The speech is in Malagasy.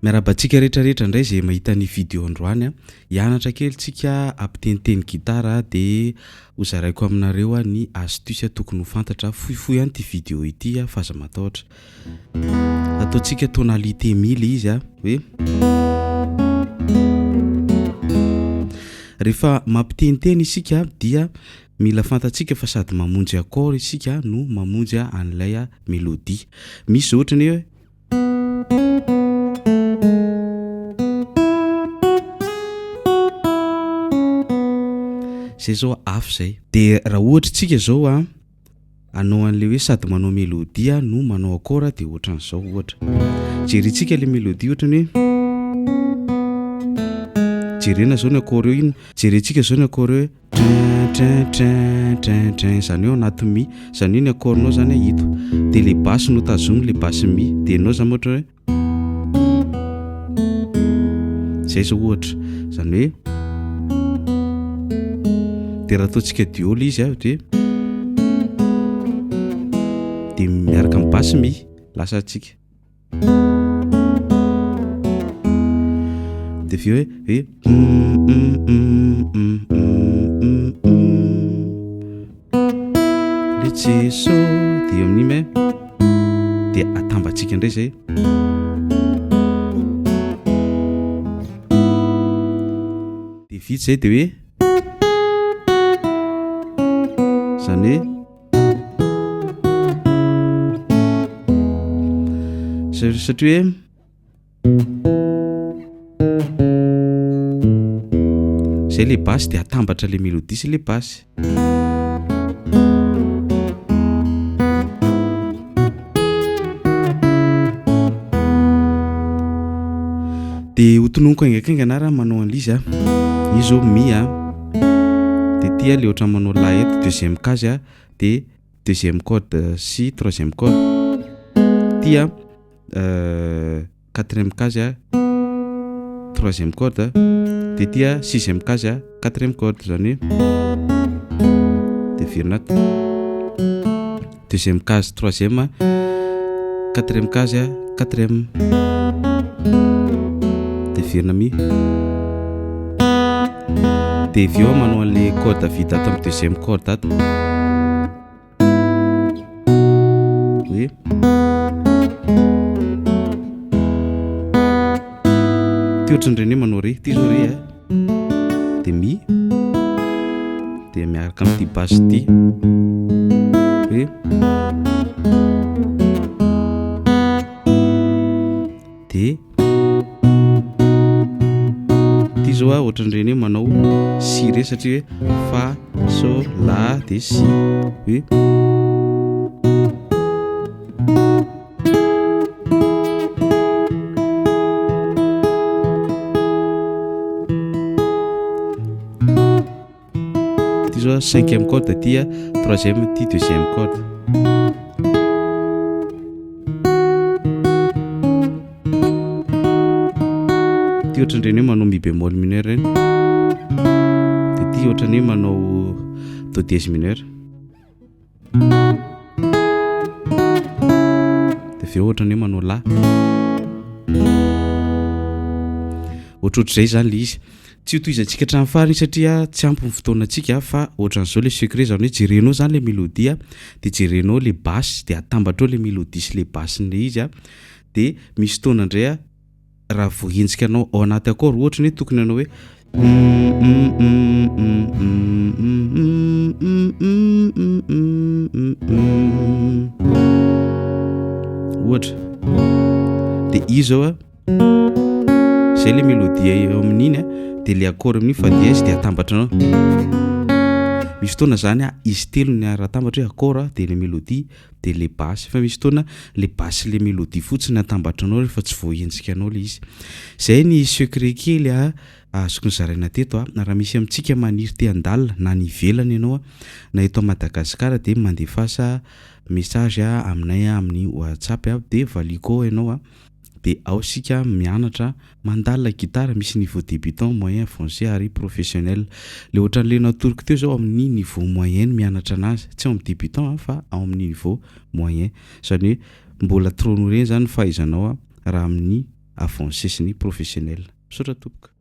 Miarabantsika rehetrarehetra indray zay mahita ny vidéo androany a, hianatra kely tsika ampiteniteny gitara dia hozaraiko aminareo ny astuce tokony ho fantatra fohifohy ihany ity vidéo ity fa aza matahotra. Ataontsika tonalité 1000 izy a, hoe rehefa mampiteniteny isika dia mila fantatsika fa sady mamonjy accord isika no mamonjy an'ilay mélodie. Misy ohatrany hoe zay zao afo zay. De raha ohatra tsika zao anao an'le hoe sady manao mélodie no manao accord de ohatran'izao ohatra. Jerentsika le mélodie ohatrany hoe jerena zao ny accord eo iny, jerentsika zao ny accord hoe zany hoe anaty mi, zany hoe ny accordnao zany hito. De le basse no tazominy le basse mi, de anao zany ohatra hoe zay zao ohatra, zany hoe de raha ataontsika diol izy de miaraka amin'ny basse mi lasa tsika. De fi hoe le tseso de eo amin'iny de atambatsika indray zay. De vita zay de hoe zany hoe satria hoe zay le basse de atambatra le mélodie sy le basse. De hotononiko aingaikaingana raha manao an'izy izy zao mi de tia le ohatran'ny manao la eto deuxième case de deuxième corde si troisième corde, tia quatrième case troisième corde, de tia sixième case quatrième corde, zany de virina deuxième case troisième, quatrième case quatrième, de virina mi. De viao manao an'le corde vita ato amin'ny deuxième corde ato. Oui. Ty ohatran'ireny manao re, ty zao re de mi, de miaraka amin'ity basse ty. Oui. De ty zao ohatran'ireny manao si re satria hoe fa, so, la de si. Oui. Ty zao cinquième corde ty troisième ty deuxième corde. Ty ohatran'ireny hoe manao mi bémol mineur reny. De ty ohatran'ny hoe manao do dièse mineur. De fi ohatran'ny hoe manao la. Ohatrohatr'izay zany le izy. Tsy ho tohizantsika hatramin'ny farany satria tsy ampy ny fotoanantsika fa ohatran'izao le secret zany hoe jerenao zany le mélodie de jerenao le basse de atambatrao le mélodie sy le basse le izy de misy fotoana indray raha voahentsika anao ao anaty accord ohatra ny hoe tokony anao hoe ohatra de izy zao zay le mélodie eo amin'iny de le accord amin'iny fa dièse de atambatra anao. Misy fotoana zany izy telo ny raha atambatra hoe accord de le mélodie de le basse, fa misy fotoana le basse le mélodie fotsiny atambatra anao rehefa tsy voahentsika anao le izy. Zay ny secret kely azoko nizaraina teto raha misy amintsika maniry te andalina na ny ivelany ianao na eto Madagasikara de mandefasa message aminay amin'ny WhatsApp de valiko ianao de ao sika mianatra mandalina gitara, misy niveau débutant, moyen, avancé ary professionnel. Le ohatran'le natoriko teo zao amin'ny niveau moyen mianatra anazy, tsy ao amin'ny débutant fa ao amin'ny niveau moyen, zany hoe mbola trono reny zany fahaizanao raha amin'ny avancé sy ny professionnel misaotra tompoka